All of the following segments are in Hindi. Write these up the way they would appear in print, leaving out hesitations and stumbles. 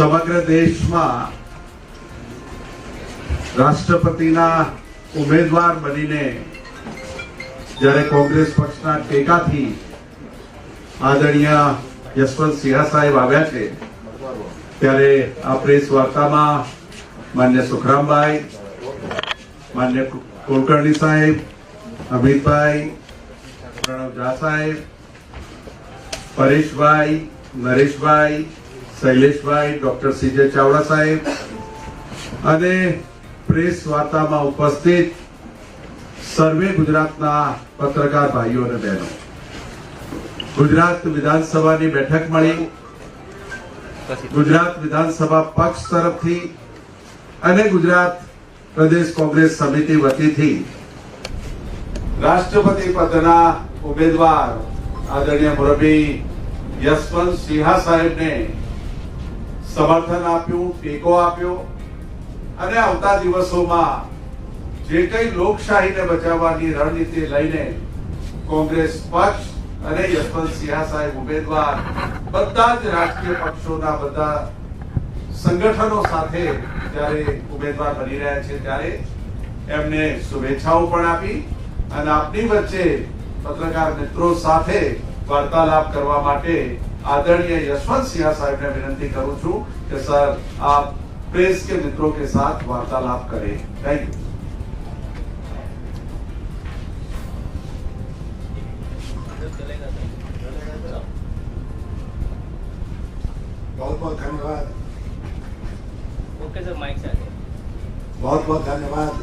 સમગ્ર દેશમાં રાષ્ટ્રપતિના ઉમેદવાર બનીને જ્યારે કોંગ્રેસ પક્ષના ટેકાથી આદરણીય યશવંતસિંહ સાહેબ આવ્યા છે ત્યારે આ પ્રેસ વાર્તામાં માન્ય સુખરામભાઈ, માન્ય કુલકર્ણી સાહેબ, અમિતભાઈ, પ્રણવ ઝા સાહેબ, પરેશભાઈ, નરેશભાઈ, શૈલેષભાઈ, ડોક્ટર સીજે ચાવડા સાહેબ અને પ્રેસ વાર્તામાં ઉપસ્થિત સર્વે ગુજરાતના પત્રકાર ભાઈઓ અને બહેનો, ગુજરાત વિધાનસભાની બેઠક મળી, ગુજરાત વિધાનસભા પક્ષ તરફથી અને ગુજરાત પ્રદેશ કોંગ્રેસ સમિતિ વતીથી રાષ્ટ્રપતિ પદના ઉમેદવાર આદરણીય મુરબ્બી યશવંતસિંહ સાહેબને સમર્થન આપ્યું, ટેકો આપ્યો અને આવતા દિવસોમાં જે કઈ લોકશાહીને બચાવવાની રણનીતિ લઈને કોંગ્રેસ પક્ષ અને યશવંતસિંહ સાહેબ ઉમેદવાર બધા જ રાજકીય પક્ષોના બધા સંગઠનો સાથે જ્યારે ઉમેદવાર બની રહ્યા છે ત્યારે એમને શુભેચ્છાઓ પણ આપી અને આપની વચ્ચે પત્રકાર મિત્રો સાથે વાર્તાલાપ કરવા માટે आदरणीय यशवंतसिंह साहब ने विनती करूं छू कि सर आप प्रेस के मित्रों के साथ वार्तालाप करें। Thank you. बहुत बहुत धन्यवाद। ओके सर, माइक से आगे। बहुत बहुत धन्यवाद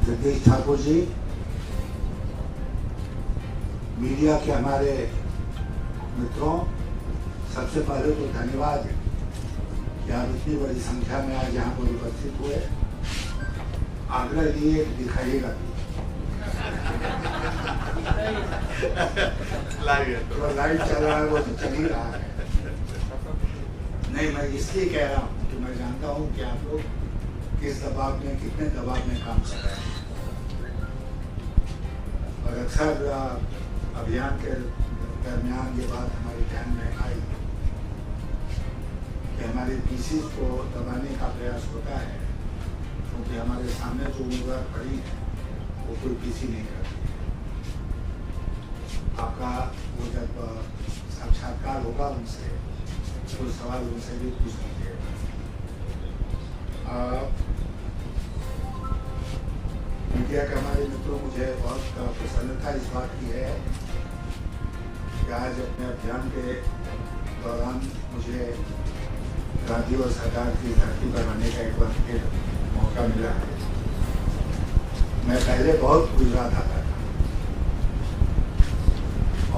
जगदीश ठाकुर जी, मीडिया के हमारे मित्रों, सबसे पहले तो धन्यवाद कि आप इतनी बड़ी संख्या में आज यहाँ पर उपस्थित हुए। आग्रह लिए दिखाइएगा भी तो लाइव चल रहा है, वो तो चल ही रहा है। नहीं, मैं इसलिए कह रहा हूँ कि मैं जानता हूँ कि आप लोग किस दबाव में, कितने दबाव में काम कर रहे हैं और अक्सर अभियान के दरमियान ये बात हमारे ध्यान में आई कि हमारे पीसी को दबाने का प्रयास होता है, क्योंकि हमारे सामने जो उम्मीदवार खड़ी है वो कोई पीसी नहीं करती। आपका वो जब साक्षात्कार होगा उनसे तो सवाल उनसे भी पूछ लीजिएगा। मीडिया के हमारे मित्रों, मुझे बहुत प्रसन्नता इस बात की है कि आज अपने अभियान के दौरान मुझे गांधी और सरकार की धरती पर रहने का एक बार फिर मौका मिला है। मैं पहले बहुत गुजरात आता था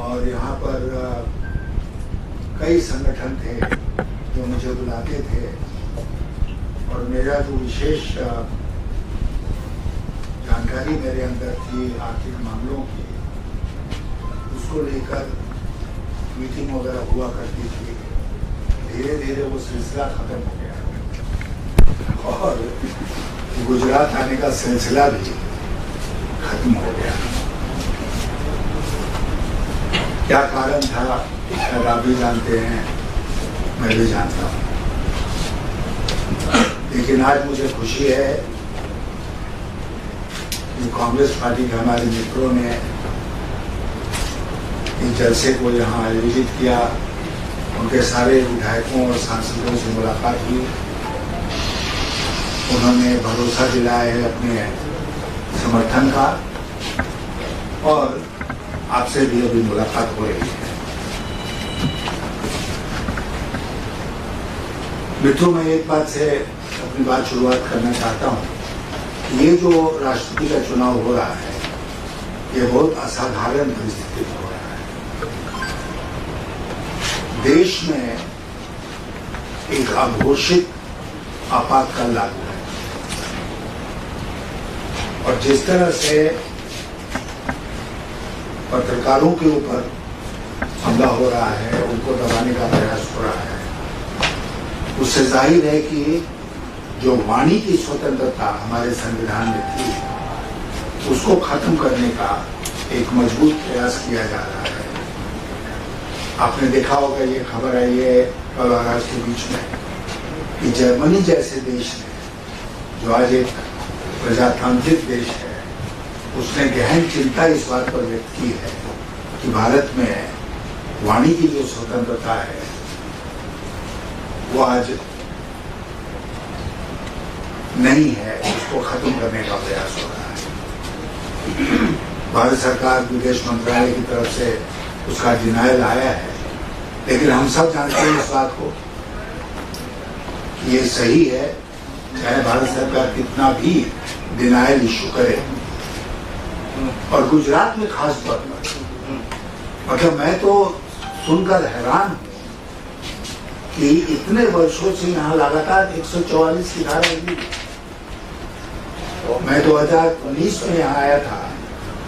और यहाँ पर कई संगठन थे जो मुझे बुलाते थे और मेरा जो विशेष जानकारी मेरे अंदर थी आर्थिक मामलों की, उसको लेकर मीटिंग वगैरह हुआ करती थी। धीरे धीरे वो सिलसिला खत्म हो गया और गुजरात आने का सिलसिला भी खत्म हो गया। क्या कारण था शायद आप भी जानते हैं, मैं भी जानता हूँ, लेकिन आज मुझे खुशी है कि कांग्रेस पार्टी के हमारे मित्रों ने इस जलसे को यहाँ आयोजित किया। उनके सारे विधायकों और सांसदों से मुलाकात हुई, उन्होंने भरोसा दिलाया है अपने समर्थन का और आपसे भी अभी मुलाकात हो रही है। मित्रों, मैं एक बात से अपनी बात शुरुआत करना चाहता हूँ। ये जो राष्ट्रपति का चुनाव हो रहा है, ये बहुत असाधारण परिस्थिति हो रहा है। देश में एक अघोषित आपातकाल लागू है और जिस तरह से पत्रकारों के ऊपर हमला हो रहा है, उनको दबाने का प्रयास हो रहा है, उससे जाहिर है कि जो वाणी की स्वतंत्रता हमारे संविधान में थी, उसको खत्म करने का एक मजबूत प्रयास किया जा रहा है। आपने देखा होगा, ये खबर आई है कल और आज के बीच में कि जर्मनी जैसे देश में, जो आज एक प्रजातांत्रिक देश है, उसने गहन चिंता इस बात पर व्यक्त की है कि भारत में वाणी की जो स्वतंत्रता है वो आज नहीं है, उसको खत्म करने का प्रयास हो रहा है। भारत सरकार विदेश मंत्रालय की तरफ से उसका डिनायल आया है, लेकिन हम सब जानते हैं इस बात को कि ये सही है, चाहे भारत सरकार कितना भी डिनायल इश्यू करे। और गुजरात में खास तौर पर मतलब मैं तो सुनकर हैरान हूं कि इतने वर्षों से यहाँ लगातार 144 की धारा लगी। मैं 2019 में यहाँ आया था,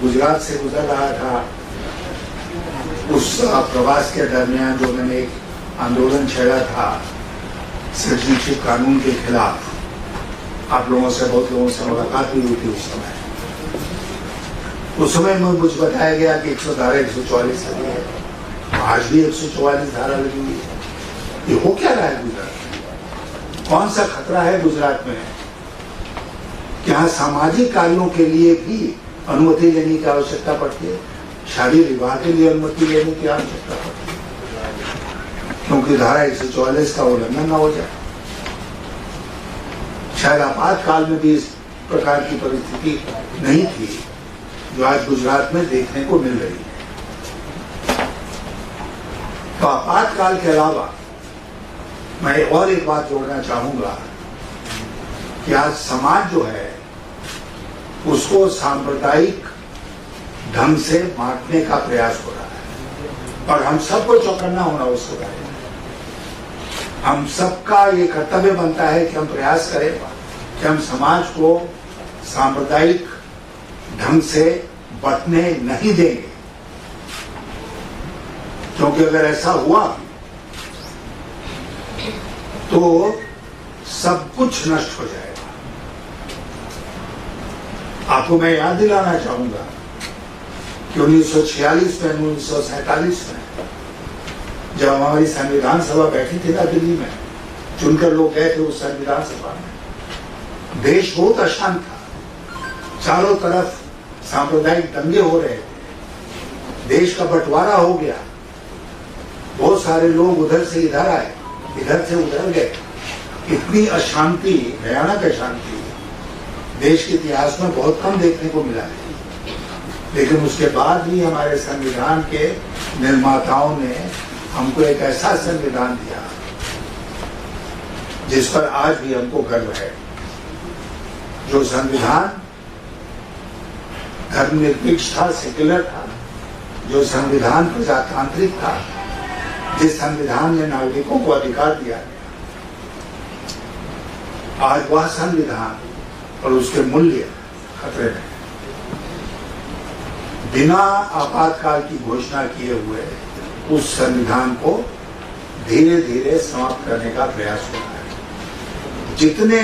गुजरात से गुजर रहा था। उस प्रवास के दरमियान जो मैंने एक आंदोलन छेड़ा था सिटीजनशिप कानून के खिलाफ, आप लोगों से, बहुत लोगों से मुलाकात भी हुई थी उस समय में मुझे बताया गया कि 144 लगी है। आज भी 144 धारा लगी हुई है। ये हो क्या रहा है गुजरात में? कौन सा खतरा है गुजरात में? यहाँ सामाजिक कार्यों के लिए भी अनुमति लेने की आवश्यकता पड़ती है, शादी विवाह के लिए अनुमति लेने की आवश्यकता पड़ती है, क्योंकि धारा 144 का उल्लंघन न हो जाए। शायद आपातकाल में भी इस प्रकार की परिस्थिति नहीं थी जो आज गुजरात में देखने को मिल रही है। तो आपातकाल के अलावा मैं और एक बात जोड़ना चाहूंगा कि आज समाज जो है उसको सांप्रदायिक ढंग से बांटने का प्रयास हो रहा है, और हम सबको चौकन्ना होना उसके बारे में। हम सबका ये कर्तव्य बनता है कि हम प्रयास करें कि हम समाज को सांप्रदायिक ढंग से बंटने नहीं देंगे, क्योंकि अगर ऐसा हुआ तो सब कुछ नष्ट हो जाएगा। आपको मैं याद दिलाना चाहूंगा कि 1946 में, 1947 में जब हमारी संविधान सभा बैठी थी ना दिल्ली में, चुनकर लोग गए थे उस संविधान सभा में, देश बहुत अशांत था। चारों तरफ सांप्रदायिक दंगे हो रहे थे, देश का बंटवारा हो गया, बहुत सारे लोग उधर से इधर आए, इधर से उधर गए। इतनी अशांति, भयानक अशांति देश के इतिहास में बहुत कम देखने को मिला है। लेकिन उसके बाद भी हमारे संविधान के निर्माताओं ने हमको एक ऐसा संविधान दिया जिस पर आज भी हमको गर्व है। जो संविधान धर्मनिरपेक्ष था, सेक्युलर था, जो संविधान प्रजातांत्रिक था, जिस संविधान ने नागरिकों को अधिकार दिया गया, आज वह संविधान और उसके मूल्य खतरे में। बिना आपातकाल की घोषणा किए हुए उस संविधान को धीरे धीरे समाप्त करने का प्रयास हो रहा है। जितने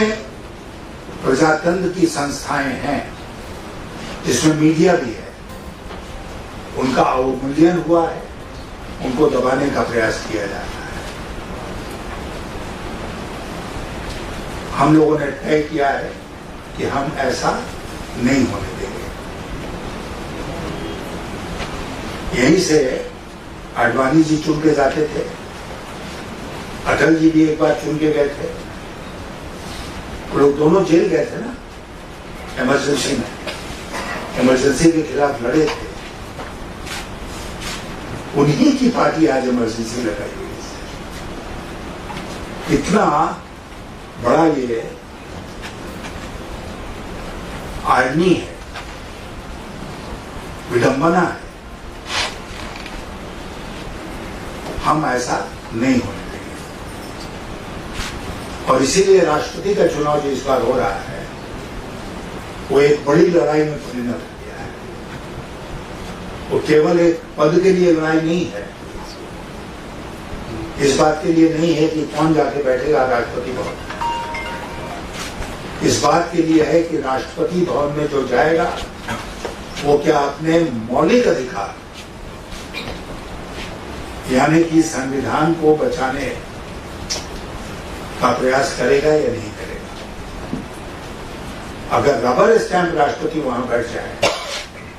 प्रजातंत्र की संस्थाएं हैं, जिसमें मीडिया भी है, उनका अवमूल्यन हुआ है, उनको दबाने का प्रयास किया जा रहा है। हम लोगों ने तय किया है कि हम ऐसा नहीं होने देंगे। यहीं से आडवाणी जी चुन के जाते थे, अटल जी भी एक बार चुन के गए थे, वो लोग दोनों जेल गए थे ना इमरजेंसी में, इमरजेंसी के खिलाफ लड़े थे। उन्हीं की पार्टी आज इमरजेंसी लगाई हुई है। इतना बड़ा ये आयरनी है, विडंबना है। हम ऐसा नहीं होने देंगे, और इसीलिए राष्ट्रपति का चुनाव जो इस बार हो रहा है वो एक बड़ी लड़ाई में परिणत हो गया है। वो केवल एक पद के लिए लड़ाई नहीं है, इस बात के लिए नहीं है कि कौन जाके बैठेगा राष्ट्रपति भवन, इस बात के लिए है कि राष्ट्रपति भवन में जो जाएगा वो क्या अपने मौलिक अधिकार यानी कि संविधान को बचाने का प्रयास करेगा या नहीं करेगा। अगर रबर स्टैंप राष्ट्रपति वहां बैठ जाए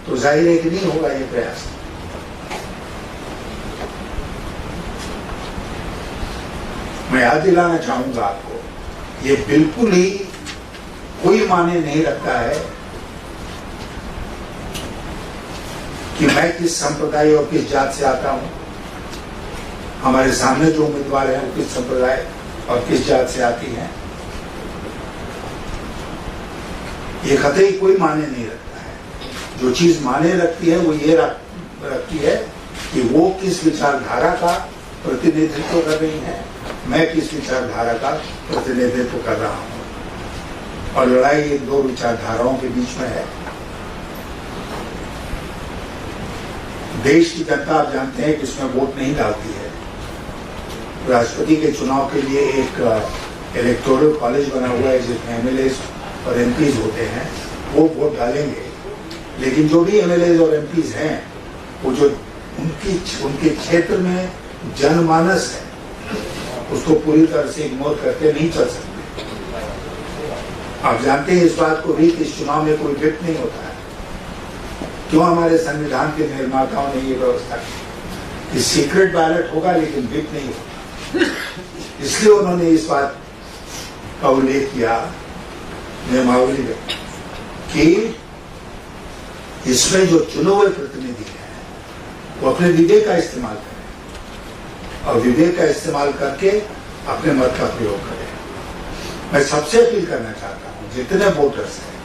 तो जाहिर है कि नहीं होगा ये प्रयास। मैं याद दिलाना चाहूंगा आपको, ये बिल्कुल ही कोई माने नहीं रखता है कि मैं किस संप्रदाय और किस जात से आता हूं। हमारे सामने जो उम्मीदवार हैं वो किस संप्रदाय और किस जात से आती हैं, ये कतई कोई माने नहीं रखता है। जो चीज माने रखती है वो ये रखती है कि वो किस विचारधारा का प्रतिनिधित्व कर रही है, मैं किस विचारधारा का प्रतिनिधित्व कर रहा हूं। और लड़ाई इन दो विचारधाराओं के बीच में है। देश की जनता आप जानते हैं कि इसमें वोट नहीं डालती है। राष्ट्रपति के चुनाव के लिए एक इलेक्टोरल कॉलेज बना हुआ है जिसमें एमएलए और एमपीज होते हैं, वो वोट डालेंगे। लेकिन जो भी एमएलए और एमपीज हैं, वो जो उनके क्षेत्र में जनमानस है उसको पूरी तरह से इग्नोर करके नहीं चल सकते। आप जानते हैं इस बात को भी कि इस चुनाव में कोई विप नहीं होता है। क्यों हमारे संविधान के निर्माताओं ने ये व्यवस्था की कि सीक्रेट बैलेट होगा लेकिन विप नहीं होगा। इसलिए उन्होंने इस बात का उल्लेख किया नियमावली में कि इसमें जो चुने हुए प्रतिनिधि हैं वो अपने विवेक का इस्तेमाल करें और विवेक का इस्तेमाल करके अपने मत का प्रयोग करें। मैं सबसे अपील करना चाहता हूं जितने वोटर्स हैं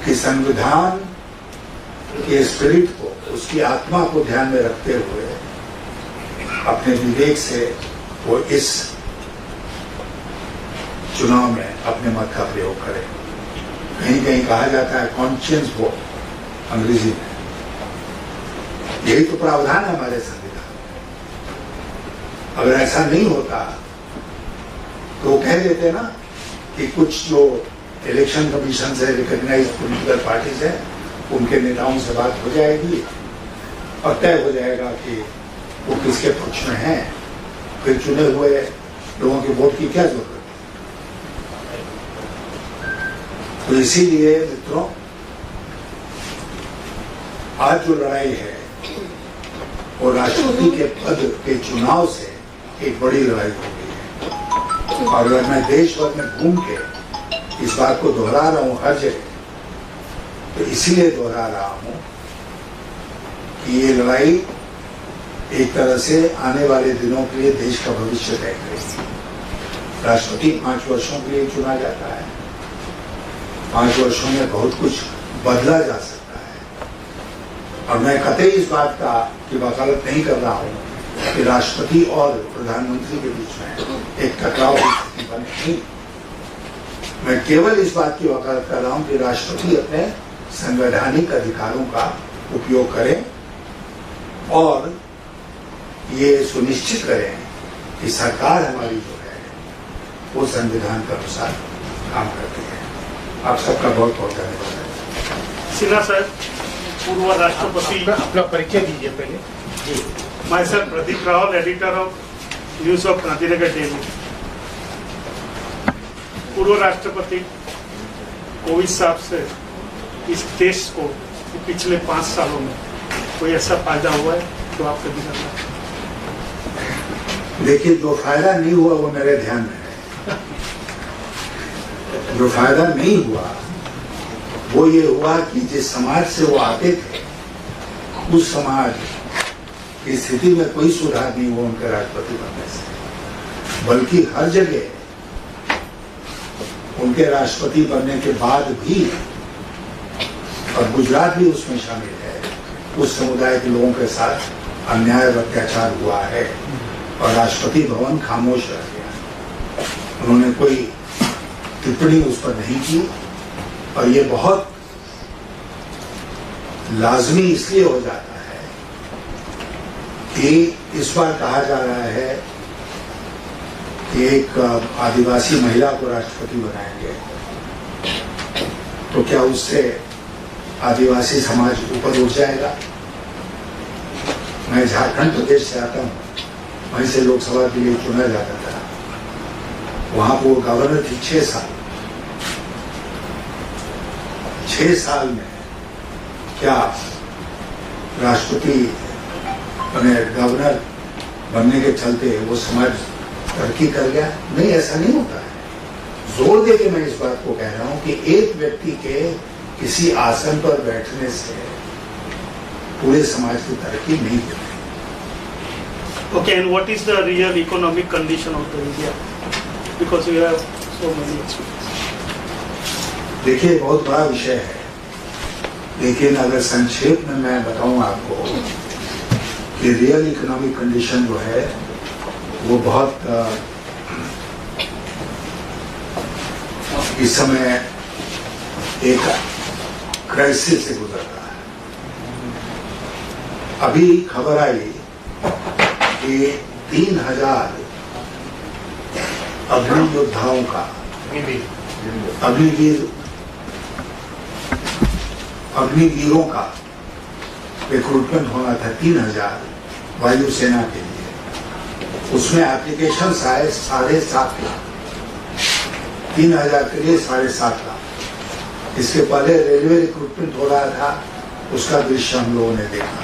कि संविधान के स्पिरिट को, उसकी आत्मा को ध्यान में रखते हुए अपने विवेक से वो इस चुनाव में अपने मत का प्रयोग करें। कहीं कहीं कहा जाता है कॉन्शियस वोट अंग्रेजी में, यही तो प्रावधान है हमारे संविधान में। अगर ऐसा नहीं होता तो कह देते ना कि कुछ जो इलेक्शन कमीशन से रिकॉग्नाइज पॉलिटिकल पार्टीज है उनके नेताओं से बात हो जाएगी और तय हो जाएगा कि वो किसके पक्ष में हैं, फिर चुने हुए लोगों के वोट की क्या जरूरत है। तो इसीलिए मित्रों, आज जो लड़ाई है वो राष्ट्रपति के पद के चुनाव से एक बड़ी लड़ाई हो गई है। और अगर मैं देश भर में घूम के इस बात को दोहरा रहा हूं हर जगह, तो इसीलिए दोहरा रहा हूं कि ये लड़ाई एक तरह से आने वाले दिनों के लिए देश का भविष्य तय करेगी। राष्ट्रपति 5 वर्षों के लिए चुना जाता है। 5 वर्षों में बहुत कुछ बदला जा सकता है। और मैं कतई इस बात का की वकालत नहीं कर रहा हूं कि राष्ट्रपति और प्रधानमंत्री के बीच में एक टकराव की स्थिति बनेगी। मैं केवल इस बात की वकालत कर रहा हूं कि राष्ट्रपति अपने संवैधानिक अधिकारों का उपयोग करें और ये सुनिश्चित करें कि सरकार हमारी जो है वो संविधान के अनुसार काम करती है। आप सबका बहुत बहुत धन्यवाद। सिन्हा साहब, पूर्व राष्ट्रपति, अपना परिचय दीजिए पहले। मैं sir Pradeep Rawal, editor of news of Gandhinagar daily. पूर्व राष्ट्रपति कोविंद साहब से इस देश को पिछले 5 सालों में कोई ऐसा फायदा हुआ है तो आपको दिखाना। देखिए, जो फायदा नहीं हुआ वो मेरे ध्यान में है। जो फायदा नहीं हुआ वो ये हुआ कि जिस समाज से वो आते थे उस समाज की स्थिति में कोई सुधार नहीं हुआ उनके राष्ट्रपति बनने से, बल्कि हर जगह उनके राष्ट्रपति बनने के बाद भी, और गुजरात भी उसमें शामिल है, उस समुदाय के लोगों के साथ अन्याय और अत्याचार हुआ है और राष्ट्रपति भवन खामोश रह गया। उन्होंने कोई टिप्पणी उस पर नहीं की। और ये बहुत लाजमी इसलिए हो जाता है कि इस बार कहा जा रहा है कि एक आदिवासी महिला को राष्ट्रपति बनाएंगे, तो क्या उससे आदिवासी समाज ऊपर उठ जाएगा? मैं झारखंड प्रदेश से आता हूँ, वहीं से लोकसभा के लिए चुना जाता था। वहां वो गवर्नर थी 6 साल। 6 साल में क्या राष्ट्रपति बने, गवर्नर बनने के चलते वो समाज तरक्की कर गया? नहीं, ऐसा नहीं होता है। जोर दे के मैं इस बात को कह रहा हूं कि एक व्यक्ति के किसी आसन पर बैठने से पूरे समाज की तरक्की नहीं होती। Okay, and what is the real economic condition of the India? Because we have so many experience. देखिए, बहुत बड़ा विषय है, लेकिन अगर संक्षेप में मैं बताऊं आपको कि रियल इकोनॉमिक कंडीशन जो है वो बहुत इस समय एक क्राइसिस से गुजर रहा है। अभी खबर आई कि 3000 अग्नि योद्धाओं का अग्निवीरों का रिक्रूटमेंट होना था, 3000 वायुसेना के लिए। उसमें एप्लीकेशन आए 7.5 लाख, 3000 के लिए 7.5 लाख। इसके पहले रेलवे रिक्रूटमेंट हो रहा था, उसका दृश्य हम लोगों ने देखा।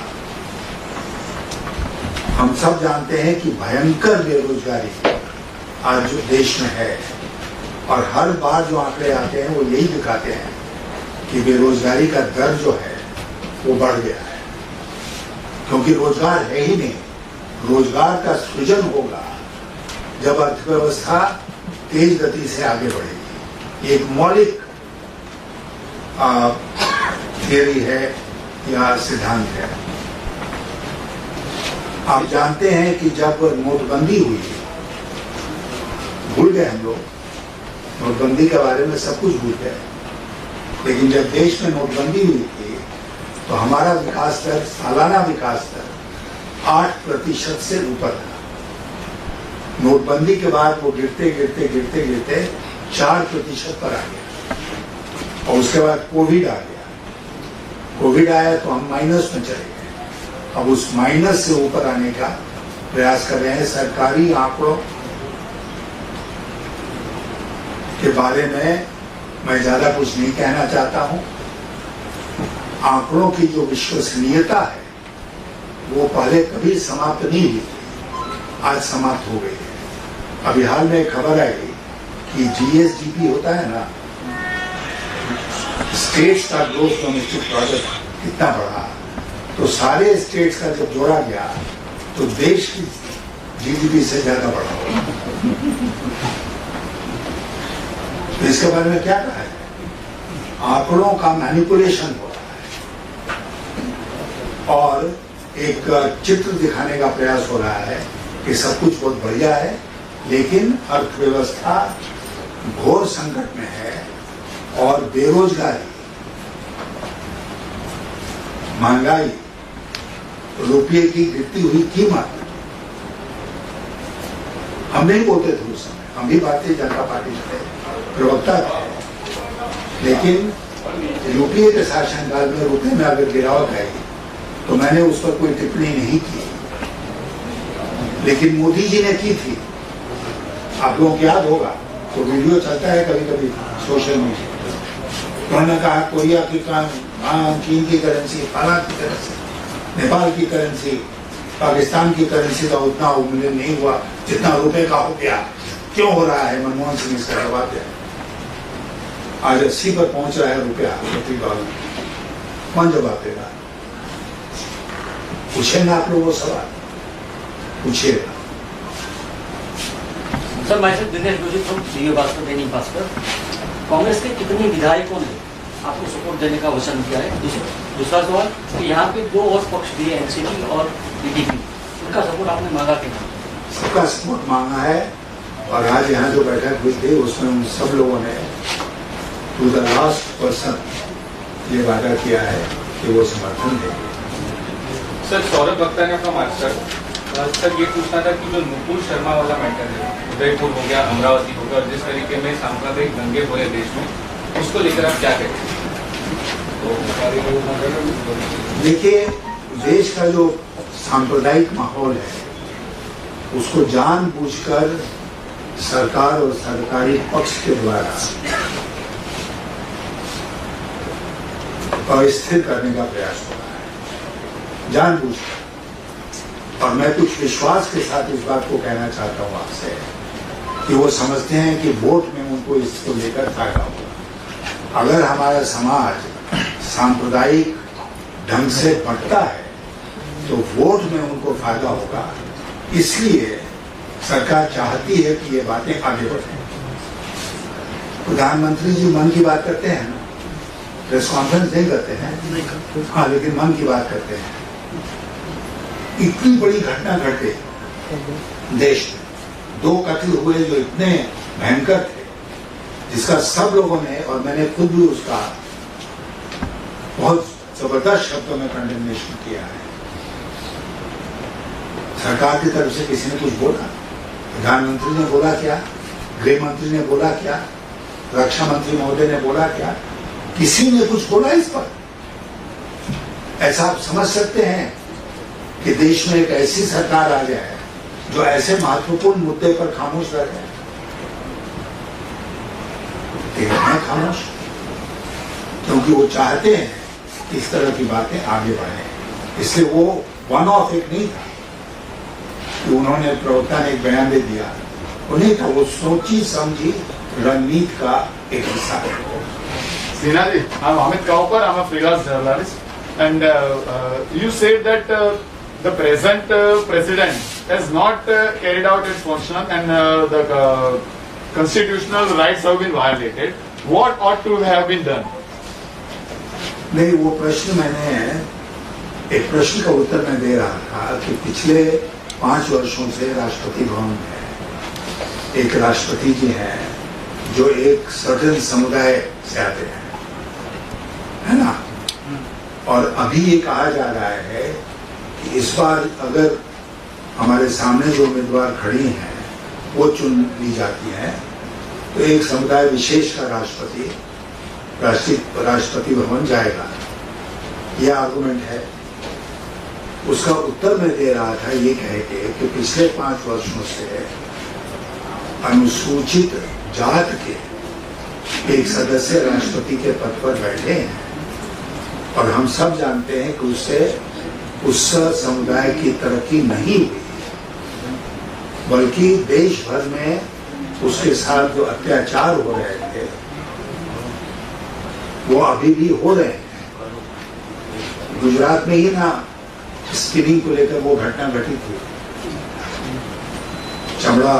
हम सब जानते हैं कि भयंकर बेरोजगारी आज जो देश में है, और हर बार जो आंकड़े आते हैं वो यही दिखाते हैं कि बेरोजगारी का दर जो है वो बढ़ गया है, क्योंकि रोजगार है ही नहीं। रोजगार का सृजन होगा जब अर्थव्यवस्था तेज गति से आगे बढ़ेगी। एक मौलिक थियरी है या सिद्धांत है। आप जानते हैं कि जब नोटबंदी हुई, भूल गए हम लोग, नोटबंदी के बारे में सब कुछ भूल गए, लेकिन जब देश में नोटबंदी हुई थी तो हमारा विकास दर, सालाना विकास दर 8% से ऊपर था। नोटबंदी के बाद वो गिरते गिरते गिरते गिरते 4% पर आ गया, और उसके बाद कोविड आ गया। कोविड आया तो हम माइनस में चले गए। अब उस माइनस से ऊपर आने का प्रयास कर रहे हैं। सरकारी आंकड़ों के बारे में मैं ज्यादा कुछ नहीं कहना चाहता हूं। आंकड़ों की जो विश्वसनीयता है वो पहले कभी समाप्त नहीं हुई थी, आज समाप्त हो गई है। अभी हाल में खबर आई कि जीएसडीपी होता है ना, स्टेट्स का ग्रोथ डोमेस्टिक प्रोडक्ट कितना बढ़ा, तो सारे स्टेट्स का जब जोड़ा गया तो देश की जीडीपी से ज्यादा बढ़ा होगा। तो इसके बारे में क्या कहा है? आंकड़ों का मैनिपुलेशन हो रहा है और एक चित्र दिखाने का प्रयास हो रहा है कि सब कुछ बहुत बढ़िया है, लेकिन अर्थव्यवस्था घोर संकट में है और बेरोजगारी, महंगाई, रुपये की गिरती हुई कीमत, हम नहीं बोलते थे उस समय, हम भी भारतीय जनता पार्टी थे, प्रवक्ता थे, लेकिन यूपीए के शासनकाल में रुपये में अगर गिरावट आई तो मैंने उस पर कोई टिप्पणी नहीं की, लेकिन मोदी जी ने की थी। आप लोगों को याद होगा, तो वीडियो चलता है कभी कभी सोशल मीडिया। उन्होंने कहा कोरिया की चीन की करेंसी, फलां की करेंसी, नेपाल की करेंसी, पाकिस्तान की करेंसी का उतना मूल्य नहीं हुआ जितना रुपए का हो गया। क्यों हो रहा है? मनमोहन सिंह इसका जवाब है। आज 80 पर पहुंच रहा है रुपया प्रति डॉलर। कौन जवाब देगा? पूछे ना आप लोगों सवाल, पूछिएगा। सर, मैं दिनेश जोशी फ्रॉम सीओ भास्कर, दैनिक भास्कर। कांग्रेस के कितने विधायकों ने आपको सपोर्ट देने का वचन किया है? दूसरा सवाल कि यहाँ पे 2 और पक्ष दिए, एनसीपी और बीजेपी, उनका सपोर्ट आपने मांगा कि नहीं? सबका सपोर्ट मांगा है, और आज यहाँ जो बैठक हुई थी उसमें उन सब लोगों ने टू द लास्ट पर्सन ये वादा किया है कि वो समर्थन देंगे। सर, सौरभ बख्तर ने फ्रॉम आज सर ये पूछना था कि जो नुपुर शर्मा वाला मैटर है, उदयपुर हो गया, अमरावती हो गया, और जिस तरीके में सांप्रदायिक दंगे हुए देश में, उसको लेकर आप क्या कहते हैं? देखिए, देश का जो सांप्रदायिक माहौल है उसको जानबूझकर सरकार और सरकारी पक्ष के द्वारा अस्थिर करने का प्रयास हो रहा है जानबूझकर। और मैं कुछ विश्वास के साथ इस बात को कहना चाहता हूं आपसे कि वो समझते हैं कि वोट में उनको इसको लेकर फायदा होगा। अगर हमारा समाज सांप्रदायिक ढंग से बढ़ता है तो वोट में उनको फायदा होगा, इसलिए सरकार चाहती है कि ये बातें आगे बढ़ें। प्रधानमंत्री जी मन की बात करते हैं ना, प्रेस कॉन्फ्रेंस नहीं करते हैं, हाँ, लेकिन मन की बात करते हैं। इतनी बड़ी घटना घटे देश में, 2 कत्ल हुए जो इतने भयंकर थे, जिसका सब लोगों ने, और मैंने खुद भी उसका बहुत जबरदस्त शब्दों में कंडेमनेशन किया है। सरकार की तरफ से किसी ने कुछ बोला? प्रधानमंत्री ने बोला क्या? गृह मंत्री ने बोला क्या? रक्षा मंत्री महोदय ने बोला क्या? किसी ने कुछ बोला इस पर? ऐसा आप समझ सकते हैं कि देश में एक ऐसी सरकार आ जाए जो ऐसे महत्वपूर्ण मुद्दे पर खामोश रह जाए? मैं खामोश, क्योंकि वो चाहते हैं कि इस तरह की बातें आगे बढ़े। इसलिए वो वन ऑफ एक नहीं था कि उन्होंने, प्रवक्ता ने एक बयान दे दिया, वो नहीं था, वो सोची समझी रणनीति का एक हिस्सा है। Sinha ji, I'm Amit Kaukar, I'm a freelance journalist, and you said that the present president has not carried out its function and the constitutional rights have been violated. What ought to have been done? नहीं, वो प्रश्न मैंने, एक प्रश्न का उत्तर मैं दे रहा था कि पिछले 5 वर्षों से राष्ट्रपति भवन में एक राष्ट्रपति जी हैं जो एक सर्टेन समुदाय से आते हैं, है ना? और अभी ये कहा जा रहा है कि इस बार अगर हमारे सामने जो उम्मीदवार खड़ी हैं वो चुन ली जाती हैं तो एक समुदाय विशेष का राष्ट्रपति भवन जाएगा। यह आर्गुमेंट है। उसका उत्तर मैं दे रहा था ये कह के कि पिछले 5 वर्षों से अनुसूचित जात के एक सदस्य राष्ट्रपति के पद पर बैठे हैं और हम सब जानते हैं कि उससे उस समुदाय की तरक्की नहीं हुई, बल्कि देश भर में उसके साथ जो अत्याचार हो रहे थे वो अभी भी हो रहे हैं। गुजरात में ही ना स्किनिंग को लेकर वो घटना घटित हुई, चमड़ा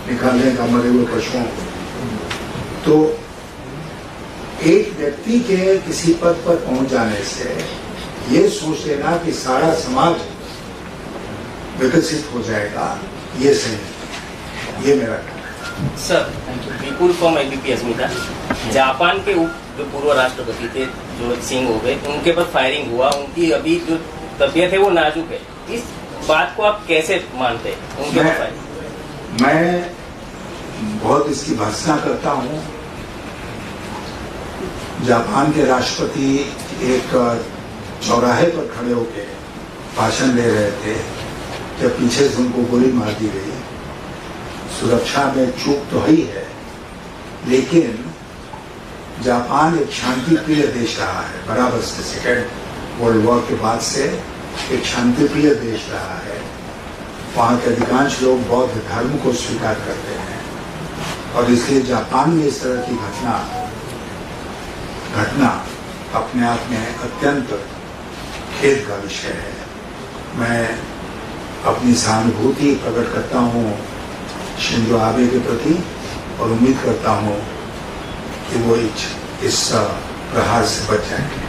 निकालने का मरे हुए पशुओं को। तो एक व्यक्ति के किसी पद पर पहुंच जाने से ये सोच लेना कि सारा समाज विकसित हो जाएगा, ये सही नहीं। ये मेरा कहना है। Sir, Vipul from ABP Asmita. Japan के जो पूर्व राष्ट्रपति थे जो सिंह हो गए, उनके पर फायरिंग हुआ, उनकी अभी जो तबीयत है वो नाजुक है, इस बात को आप कैसे मानते हैं? उनके पर फायरिंग, मैं बहुत इसकी भर्त्सना करता हूँ। जापान के राष्ट्रपति एक चौराहे पर खड़े होकर भाषण दे रहे थे जब पीछे से उनको गोली मार दी गई। सुरक्षा में चूक तो ही है, लेकिन जापान एक शांति प्रिय देश रहा है बराबर से। सेकेंड वर्ल्ड वॉर के बाद से एक शांति प्रिय देश रहा है। वहाँ के अधिकांश लोग बौद्ध धर्म को स्वीकार करते हैं और इसलिए जापान में इस तरह की घटना अपने आप में अत्यंत खेद का विषय है। मैं अपनी सहानुभूति प्रकट करता हूँ शिंजो आबे के प्रति और उम्मीद करता हूँ कि वो इस प्रहार से बच जाएंगे।